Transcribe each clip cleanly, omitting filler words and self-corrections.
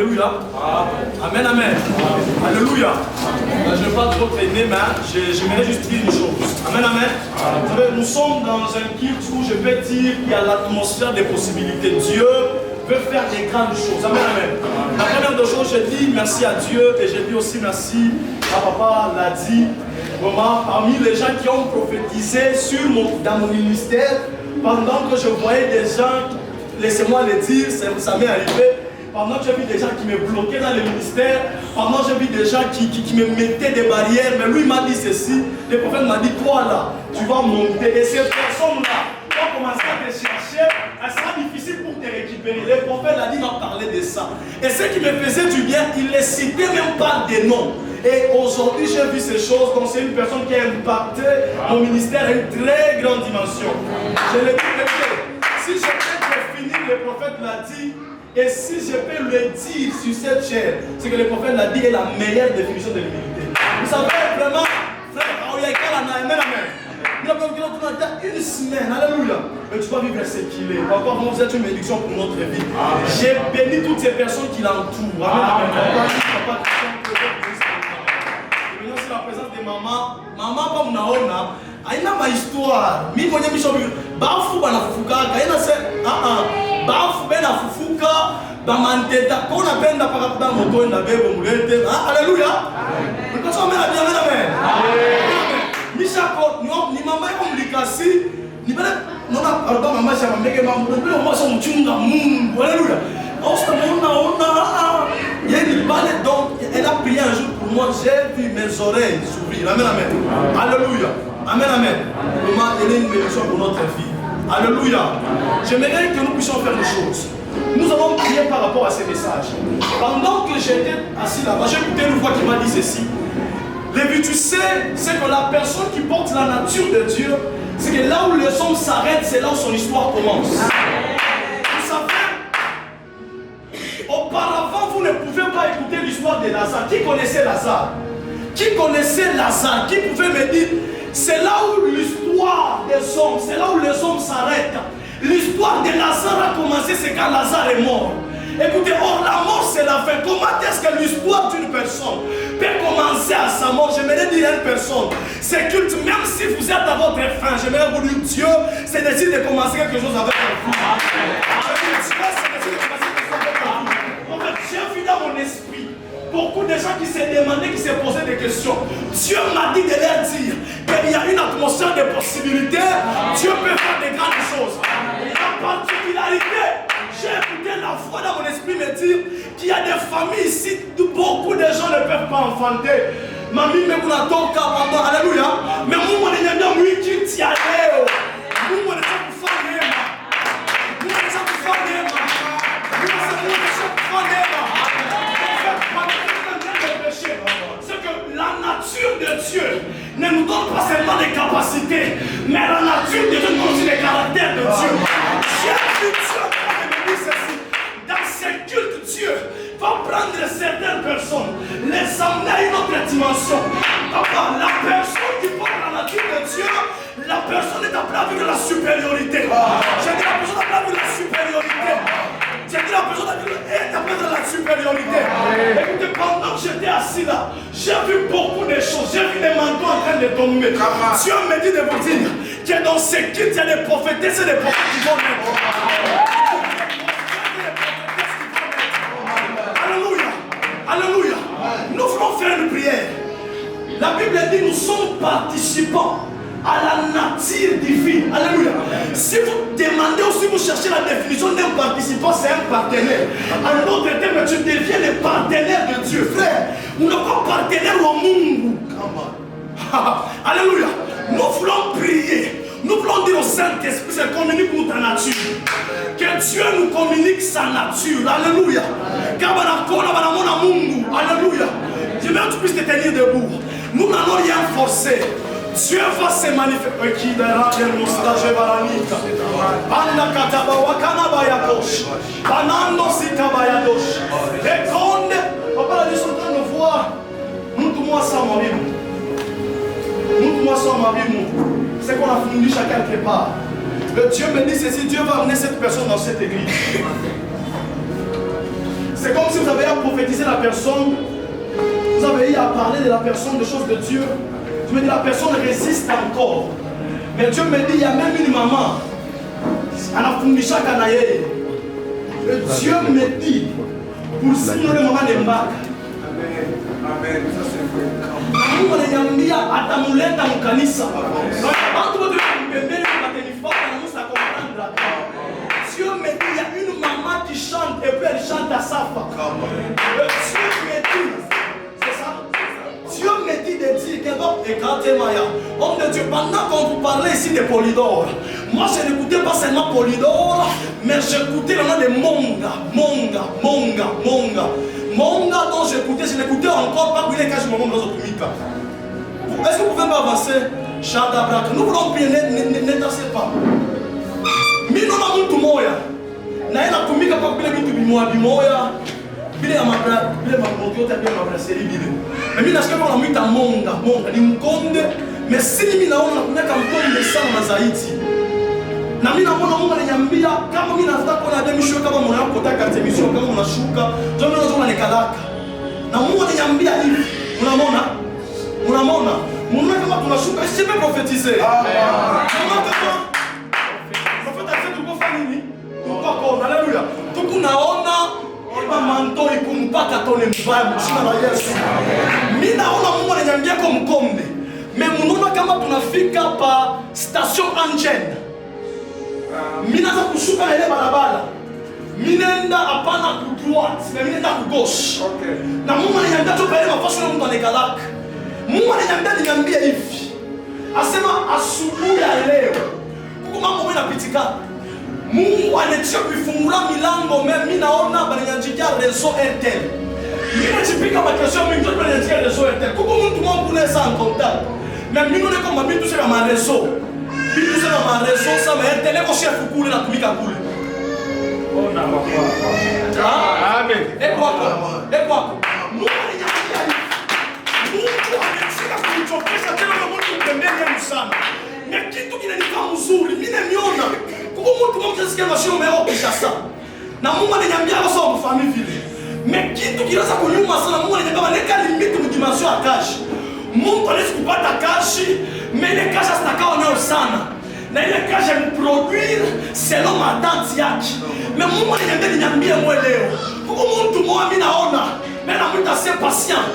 Alléluia. Amen, amen. Alléluia. Je ne vais pas trop traîner, mais j'aimerais juste dire une chose. Amen, amen. Vous savez, nous sommes dans un culte où je peux dire qu'il y a l'atmosphère des possibilités. Dieu veut faire des grandes choses. Amen, amen. La première des choses, je dis merci à Dieu et je dis aussi merci à papa l'a dit. Vraiment, parmi les gens qui ont prophétisé dans mon ministère, pendant que je voyais des gens, laissez-moi le dire, ça m'est arrivé. Pendant que j'ai vu des gens qui me bloquaient dans le ministère, pendant que j'ai vu des gens qui me mettaient des barrières, mais lui m'a dit ceci, le prophète m'a dit, toi là, tu vas monter. Et ces personnes-là vont commencer à te chercher, elle sera difficile pour te récupérer. Le prophète a dit, m'a parlé de ça. Et ce qui me faisait du bien, il ne citait même pas des noms. Et aujourd'hui, j'ai vu ces choses, donc c'est une personne qui a impacté mon ministère à une très grande dimension. Je l'ai dit, si je peux définir, le prophète l'a dit, et si je peux le dire sur cette chaîne, c'est que le prophète l'a dit est la meilleure définition de l'humilité. Vous savez vraiment, frère, amen, amen. Il a une semaine, alléluia. Mais tu vas vivre ce qu'il est. Encore, vous êtes une bénédiction pour notre vie. J'ai béni toutes ces personnes qui l'entourent. Amen, amen. La présence de maman, comme naona, aina ma histoire. Mi mwenye bishobi, bafu banafufuka, kaina se, bafu bena fufuka, bamanteta, kona penda paka kuda moto na bebo mulete. Alléluia. Because amen, amen, amen. Mishako, ni mama yako mlikasi, ni bale nona pardon mama shama mbeke mama, ndio mama so mchunga Mungu. Alléluia. Donc, elle a prié un jour pour moi, j'ai vu mes oreilles s'ouvrir. Amen, amen. Alléluia. Amen, amen. Vraiment, elle est une bénédiction pour notre vie. Alléluia. J'aimerais que nous puissions faire des choses. Nous allons prier par rapport à ces messages. Pendant que j'étais assis là-bas, j'ai écouté une voix qui m'a dit ceci. Lévi, tu sais, c'est que la personne qui porte la nature de Dieu, c'est que là où les hommes s'arrêtent, c'est là où son histoire commence. Auparavant, vous ne pouvez pas écouter l'histoire de Lazare. Qui connaissait Lazare? Qui connaissait Lazare? Qui pouvait me dire, c'est là où l'histoire des hommes, c'est là où les hommes s'arrêtent. L'histoire de Lazare a commencé, c'est quand Lazare est mort. Écoutez, or la mort c'est la fin. Comment est-ce que l'histoire d'une personne peut commencer à sa mort? J'aimerais dire à une personne, c'est culte, même si vous êtes à votre fin, j'aimerais vous dire, Dieu, c'est décidé de commencer quelque chose avec vous. J'ai vu dans mon esprit beaucoup de gens qui se demandaient, qui se posaient des questions. Dieu m'a dit de leur dire qu'il y a une atmosphère de possibilités. Dieu peut faire de grandes choses. La particularité, j'ai écouté la foi dans mon esprit me dire qu'il y a des familles ici où beaucoup de gens ne peuvent pas enfanter. Mamie, mais vous avez ton cas, pardon, alléluia. Mais moi, on est bien, moi, qui t'y allait. Nous, on est là pour faire des mains. Nous, on est là pour faire des mains. C'est que la nature de Dieu ne nous donne pas seulement des capacités, mais la nature de Dieu nous donne aussi les caractères de Dieu. J'ai vu Dieu me dire ceci. Dans ces cultes, Dieu va prendre certaines personnes, les amener à une autre dimension. Papa, la personne qui porte la nature de Dieu, la personne est appelée à vivre la supériorité. J'ai dit la personne est appelée à vivre la supériorité. J'ai dit la personne est appelée à la supériorité. Écoutez, pendant que j'étais assis là, j'ai vu beaucoup de choses. J'ai vu des manteaux en train de tomber. Dieu me dit de vous dire que dans ces kits, il y a des prophétesses et des prophètes qui vont naître. Alléluia. Alléluia. Nous voulons faire une prière. La Bible dit nous sommes participants à la nature divine. Alléluia. Si vous demandez ou si vous cherchez la définition d'un participant, c'est un partenaire. En d'autres termes, tu deviens le partenaire de Dieu. Frère, nous ne sommes pas partenaires au monde. Alléluia. Nous voulons prier. Nous voulons dire au Saint-Esprit, c'est communique pour ta nature. Que Dieu nous communique sa nature. Alléluia. Alléluia. Je veux que tu puisses te tenir debout. Nous n'allons rien forcer. Dieu va se manifester. Papa a dit son temps de voir. Montre-moi ça, ma Bible. Montre-moi ça, ma Bible. C'est qu'on a fini chacun quelque part. Le Dieu me dit ceci, Dieu va amener cette personne dans cette église. C'est comme si vous avez à prophétiser la personne. Vous avez eu à parler de la personne, des choses de Dieu. Je me dis, la personne résiste encore. Mais Dieu me dit, il y a même une maman. Elle a fondé chaque année. Et Dieu me dit, pour signer le moment de Mbaka. Amen. Ça c'est vrai. Mungu ananiambia atamuleta mkanisa. Dieu me dit, il y a une maman qui chante et puis elle chante à sa femme. Dieu me dit, c'est ça? Dieu me dit de dire que donc, homme de Dieu, pendant qu'on vous parlait ici de Polydore, moi je n'écoutais pas seulement Polydore, mais j'écoutais le nom de Monga dont j'écoutais, je l'écoutais encore pas brûler quand je me montre dans notre mika. Est-ce que vous pouvez m'avancer? Chadabrak, nous voulons prier, ne dansez pas. Minona muntu moya. Na ina tumika kwa vile vitu bimoya. Vile ya mabra, vile mamoto yote ya mabrasserie vile. Mais mimi nasikia kwa mwita Monga ni mkonde, mais si mimi naona kunaka mkonde sana na zaidi. Na mimi naona Mungu ananiambia kama mimi nataka kuona demisho kama mwana wako kutaka temisho kama unashuka, ndio mimi naona nikalaka. Na Mungu ananiambia hivi, unaona? Mungu kama tunashuka, je peux prophétiser. Amen. Haleluya. Tukunaona manto ikumpaka tone mbaya mchina la Yesu. Mimi naona Mungu ananiambia kwa mkombe. Mais mnaona kama tunafika pa station Angel. Mimi naanza kushuka ile barabara. Mimi nenda hapana ku droite, mais mimi nenda ku gauche. Okay. Na Mungu ananiambia tu pale mafasi na mtu anakalaka. Mungu ananiambia hivi. Asema asubuhi ya leo. Kuko mambo mengi yanapitika. Mungu anatia kuifungula milango, mimi naona banyanjikia réseau Airtel. Mimi najipika makesho mingi ndio banyanjikia réseau Airtel. Kuko mtu mwangu unaweza en contact. Mais mimi naona kama bitu sema ma réseau. Bitu sema ma réseau ça mais Airtel eko chef kule na tumika kule. Ona papa. Amen. Eko hapo. Mungu ananiambia hivi. Mungu anatia kuichokesha tena na mtu mpendeni sana. Na kitu kinanikaa mzuri, mimi nimeona. Kuko mtu mmoja sikia mashio meo Kinshasa. Na Mungu ananiambia kwa sababu family vile. Mais kitu kinaweza kunyuma sana, Mungu ananiambia neka limite mu dimension ya cash. Mungu anaweza kupata cash, mais ile cash sitakawa nayo sana. Na ile cash ya produire selon ma date yake. Mais Mungu ananiambia mwe leo. Kuko mtu mmoja mimi naona, mais na mtu assez patient.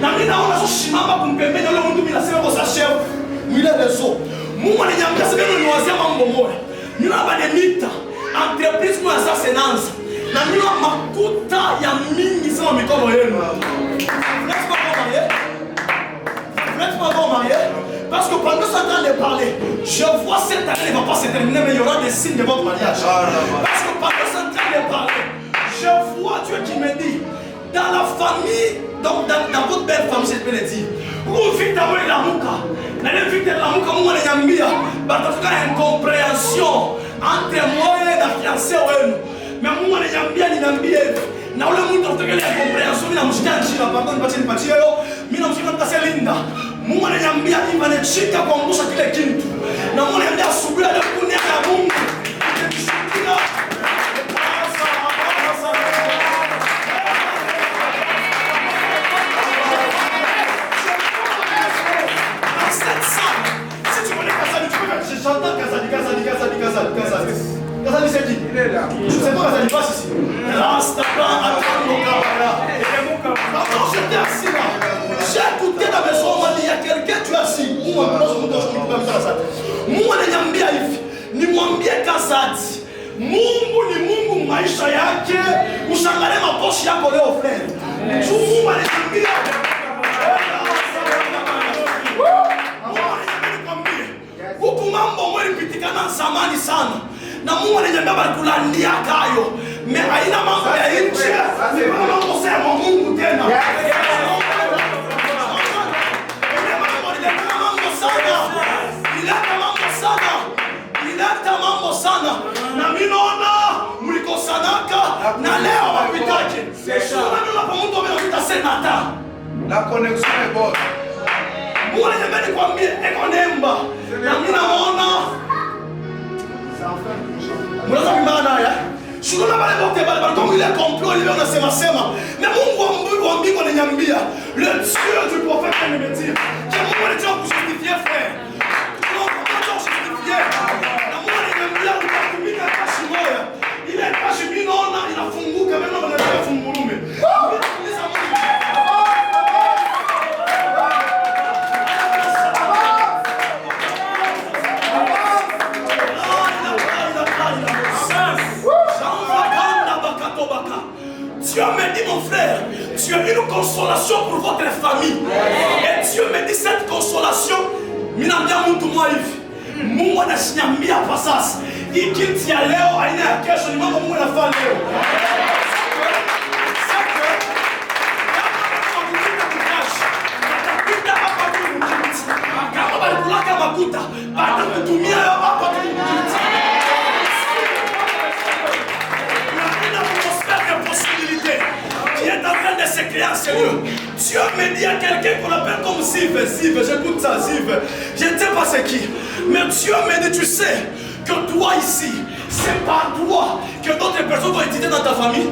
Na mimi naona so shimama kumpembeni yule mtu bila sema kwa sa chef. Mwile leso. Mungu ananiambia sasa mimi niwazia mambo moja. Mimi na banemita entreprise kwa sasa inaanza. Na mimi na makuta ya mingi sana mikono yenu. Vous pas marié. Parce que pendant ce temps de parler, je vois cette année ne va pas se terminer, mais il y aura des signes de votre mariage. Parce que pendant ce temps de parler, je vois Dieu qui me dit, dans la famille, donc dans votre belle famille, je peux le dire, vous faites d'avoir la mouka. Dans le vite de la mouka, vous m'avez dit, il y a une incompréhension entre moi et la fiancée. Mais vous m'avez dit, na ule mtu atokelea comprehension mimi namshika chini pardon nipatie leo mimi namshika mtaselinda Mungu ananiambia hivi anachika kuangusha kile kitu na Mungu ananiambia asubuhi leo kunia ya Mungu nimeshikia Kazali c'est qui? Il est là. Je sais pas Kazali passe ici. Rasta pas attendre au caméra. Quand j'étais assis là, j'ai écouté la maison, on m'a dit il y a quelqu'un tu es assis. Mungu ananiambia hivi, nimwambie Kazadi. Mungu ni Mungu maisha yake, usiangalie makoshi yako leo frère. Mungu ananiambia huku mambo mweli pitikana zamani sana. Na Mungu ananiambia balikulandia kayo. Mais haina mambo ya nje. Ni mambo sema Mungu tena. Ileta mambo sana. Na mimi naona mlikosanaka na leo wapitaje. Unaona kwa mtu amekuita senata. La connexion est bonne. Mungu ananiambia nikwambie eko nemba. Na mimi naona Mwenza mbana ya. Shukuna bale bote bale comme il est leo nasema sema. Na Mungu wa mbingu ananiambia, le Dieu du prophète me dit, que Mungu anataka kujustifier frère. Tunataka kujustifier. Na Mungu ananiambia utatumika kashi moja. Ile kashi mimi naona inafunguka mimi naona inafungulume. Dieu me dit, mon frère, tu as une consolation pour votre famille. Et Dieu me dit cette consolation, minambia mtu mwa hivi. Mungu anashinyambia kwa sasa. Ikiti ya leo aina ya kesho ni mambo Mungu anafanya leo. Kama bali kulaka makuta, bata kutumia hapa kwa mjiti. Qui est en train de se créer en Seigneur. Dieu me dit à quelqu'un qu'on appelle comme Zive, j'écoute ça, Zive. Je ne sais pas c'est qui. Mais Dieu me dit, tu sais que toi ici, c'est par toi que d'autres personnes vont étudier dans ta famille.